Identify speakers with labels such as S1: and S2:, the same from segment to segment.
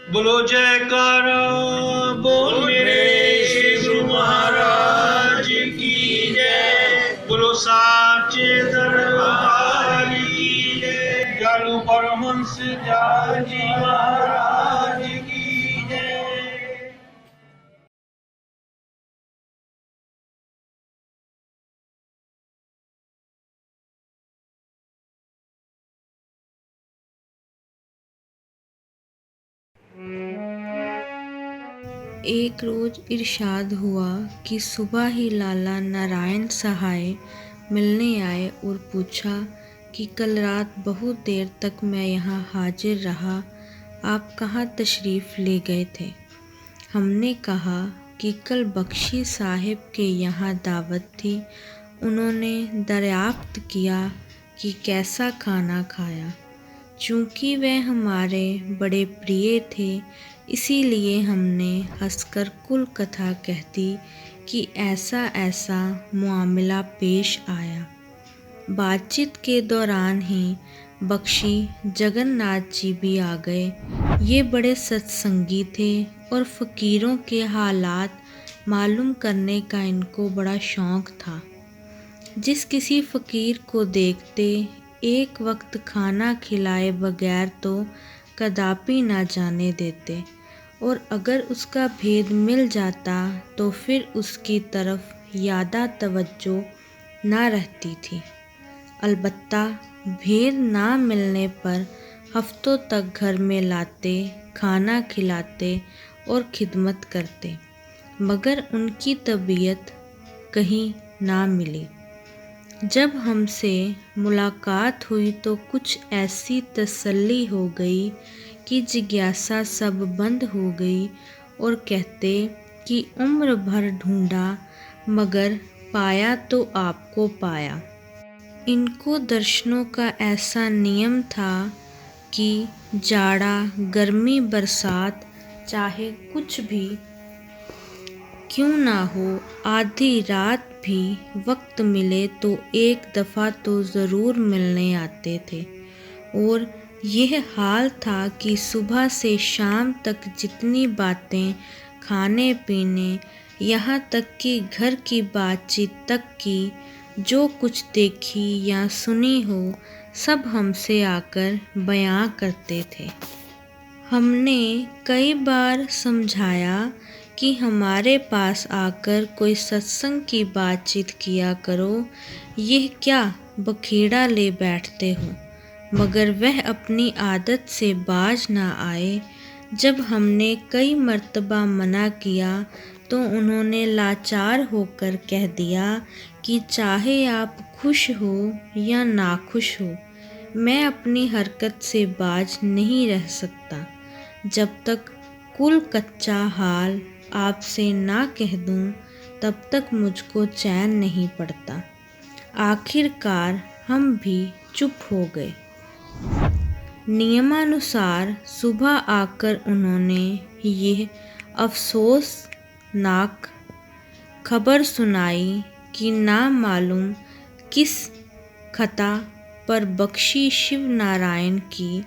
S1: बोलो जयकारा बोल मेरे श्री गुरु महाराज की जय। बोलो साचे दरबार की जय। जालू परमहंस जाजी महाराज की जय।
S2: एक रोज इरशाद हुआ कि सुबह ही लाला नारायण सहाय मिलने आए और पूछा कि कल रात बहुत देर तक मैं यहाँ हाजिर रहा, आप कहाँ तशरीफ़ ले गए थे। हमने कहा कि कल बख्शी साहिब के यहाँ दावत थी, उन्होंने दरियाफ्त किया कि कैसा खाना खाया। चूँकि वह हमारे बड़े प्रिय थे, इसीलिए हमने हंसकर कुल कथा कह दी कि ऐसा ऐसा मामला पेश आया। बातचीत के दौरान ही बख्शी जगन्नाथ जी भी आ गए। ये बड़े सत्संगी थे और फ़कीरों के हालात मालूम करने का इनको बड़ा शौक़ था। जिस किसी फ़कीर को देखते एक वक्त खाना खिलाए बगैर तो कदापि ना जाने देते, और अगर उसका भेद मिल जाता तो फिर उसकी तरफ ज़्यादा तवज्जो ना रहती थी। अलबत्ता भेद ना मिलने पर हफ्तों तक घर में लाते, खाना खिलाते और खिदमत करते, मगर उनकी तबीयत कहीं ना मिली। जब हमसे मुलाकात हुई तो कुछ ऐसी तसल्ली हो गई कि जिज्ञासा सब बंद हो गई, और कहते कि उम्र भर ढूंढा मगर पाया तो आपको पाया। इनको दर्शनों का ऐसा नियम था कि जाड़ा गर्मी बरसात चाहे कुछ भी क्यों ना हो, आधी रात भी वक्त मिले तो एक दफ़ा तो ज़रूर मिलने आते थे। और यह हाल था कि सुबह से शाम तक जितनी बातें, खाने पीने, यहाँ तक कि घर की बातचीत तक की, जो कुछ देखी या सुनी हो, सब हमसे आकर बयां करते थे। हमने कई बार समझाया कि हमारे पास आकर कोई सत्संग की बातचीत किया करो, यह क्या बखेड़ा ले बैठते हो, मगर वह अपनी आदत से बाज ना आए। जब हमने कई मर्तबा मना किया तो उन्होंने लाचार होकर कह दिया कि चाहे आप खुश हो या नाखुश हो, मैं अपनी हरकत से बाज नहीं रह सकता। जब तक कुल कच्चा हाल आपसे ना कह दूं, तब तक मुझको चैन नहीं पड़ता। आखिरकार हम भी चुप हो गए। नियमानुसार सुबह आकर उन्होंने यह अफसोसनाक खबर सुनाई कि ना मालूम किस खता पर बख्शी शिव नारायण की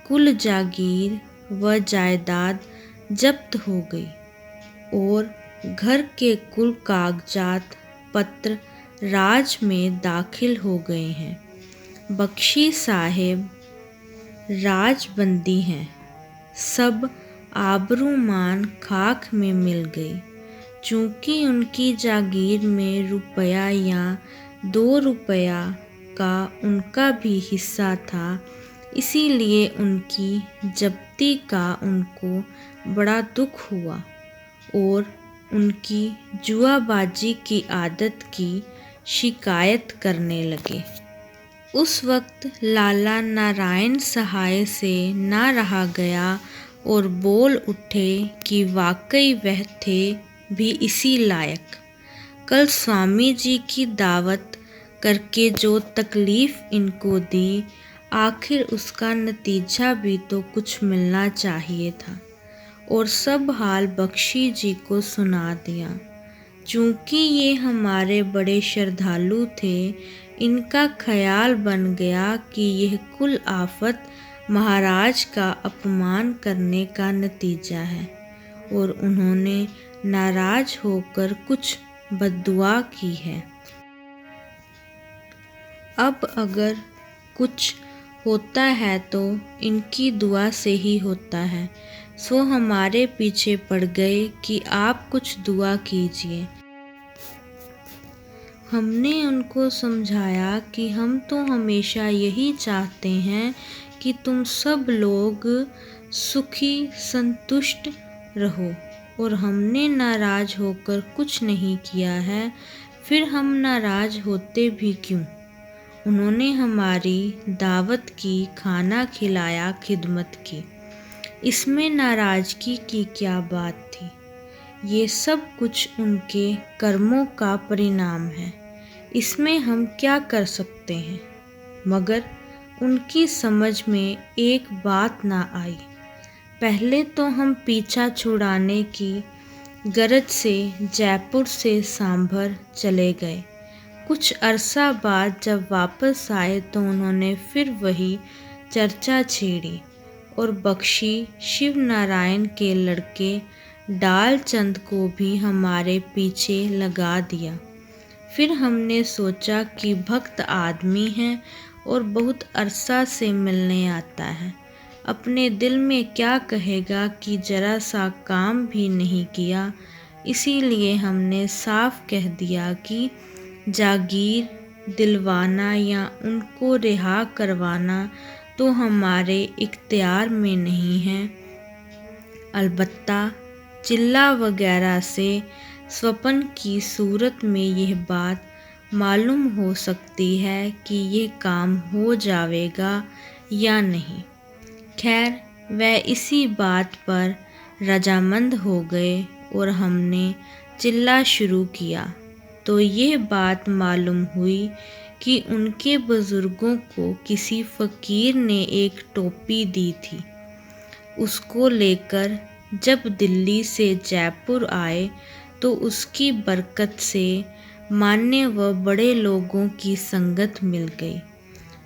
S2: कुल जागीर व जायदाद जब्त हो गई और घर के कुल कागजात पत्र राज में दाखिल हो गए हैं। बख्शी साहेब राजबंदी हैं। सब आबरूमान खाक में मिल गई। चूँकि उनकी जागीर में रुपया या 2 रुपया का उनका भी हिस्सा था, इसीलिए उनकी जब्ती का उनको बड़ा दुख हुआ और उनकी जुआबाजी की आदत की शिकायत करने लगे। उस वक्त लाला नारायण सहाय से ना रहा गया और बोल उठे कि वाकई वह थे भी इसी लायक। कल स्वामी जी की दावत करके जो तकलीफ़ इनको दी, आखिर उसका नतीजा भी तो कुछ मिलना चाहिए था, और सब हाल बख्शी जी को सुना दिया। चूँकि ये हमारे बड़े श्रद्धालु थे, इनका ख्याल बन गया कि यह कुल आफत महाराज का अपमान करने का नतीजा है और उन्होंने नाराज होकर कुछ बद्दुआ की है। अब अगर कुछ होता है तो इनकी दुआ से ही होता है, सो हमारे पीछे पड़ गए कि आप कुछ दुआ कीजिए। हमने उनको समझाया कि हम तो हमेशा यही चाहते हैं कि तुम सब लोग सुखी संतुष्ट रहो और हमने नाराज होकर कुछ नहीं किया है, फिर हम नाराज होते भी क्यों। उन्होंने हमारी दावत की, खाना खिलाया, खिदमत की, इसमें नाराज़गी की क्या बात थी। ये सब कुछ उनके कर्मों का परिणाम है, इसमें हम क्या कर सकते हैं। मगर उनकी समझ में एक बात ना आई। पहले तो हम पीछा छुड़ाने की गरज से जयपुर से सांभर चले गए। कुछ अरसा बाद जब वापस आए तो उन्होंने फिर वही चर्चा छेड़ी और बख्शी शिव नारायण के लड़के डालचंद को भी हमारे पीछे लगा दिया। फिर हमने सोचा कि भक्त आदमी है और बहुत अरसा से मिलने आता है, अपने दिल में क्या कहेगा कि जरा सा काम भी नहीं किया। इसीलिए हमने साफ कह दिया कि जागीर दिलवाना या उनको रिहा करवाना तो हमारे इख्तियार में नहीं है। अलबत्ता चिल्ला वगैरह से स्वप्न की सूरत में यह बात मालूम हो सकती है कि यह काम हो जाएगा या नहीं। खैर वह इसी बात पर रजामंद हो गए और हमने चिल्ला शुरू किया तो ये बात मालूम हुई कि उनके बुज़ुर्गों को किसी फ़कीर ने एक टोपी दी थी। उसको लेकर जब दिल्ली से जयपुर आए तो उसकी बरकत से मान्य व बड़े लोगों की संगत मिल गई।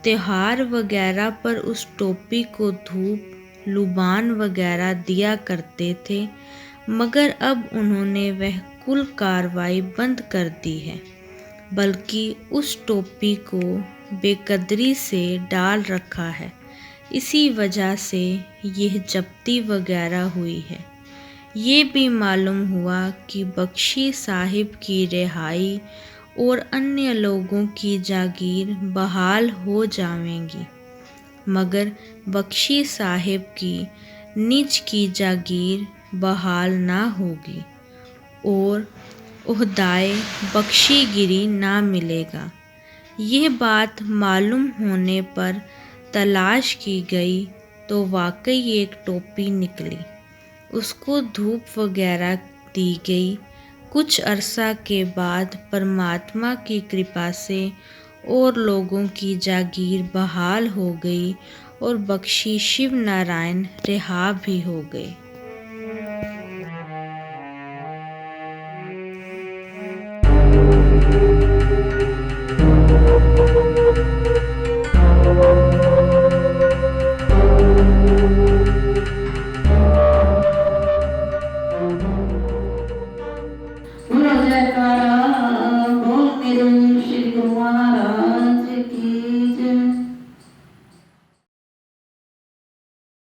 S2: त्योहार वगैरह पर उस टोपी को धूप लुबान वगैरह दिया करते थे, मगर अब उन्होंने वह कुल कार्रवाई बंद कर दी है, बल्कि उस टोपी को बेकदरी से डाल रखा है। इसी वजह से यह जब्ती वगैरह हुई है। ये भी मालूम हुआ कि बख्शी साहिब की रिहाई और अन्य लोगों की जागीर बहाल हो जाएंगी, मगर बख्शी साहिब की निज की जागीर बहाल ना होगी और ओहदाए बख्शीगिरी ना मिलेगा। ये बात मालूम होने पर तलाश की गई तो वाकई एक टोपी निकली। उसको धूप वगैरह दी गई। कुछ अरसा के बाद परमात्मा की कृपा से और लोगों की जागीर बहाल हो गई और बख्शी शिव नारायण रिहा भी हो गए।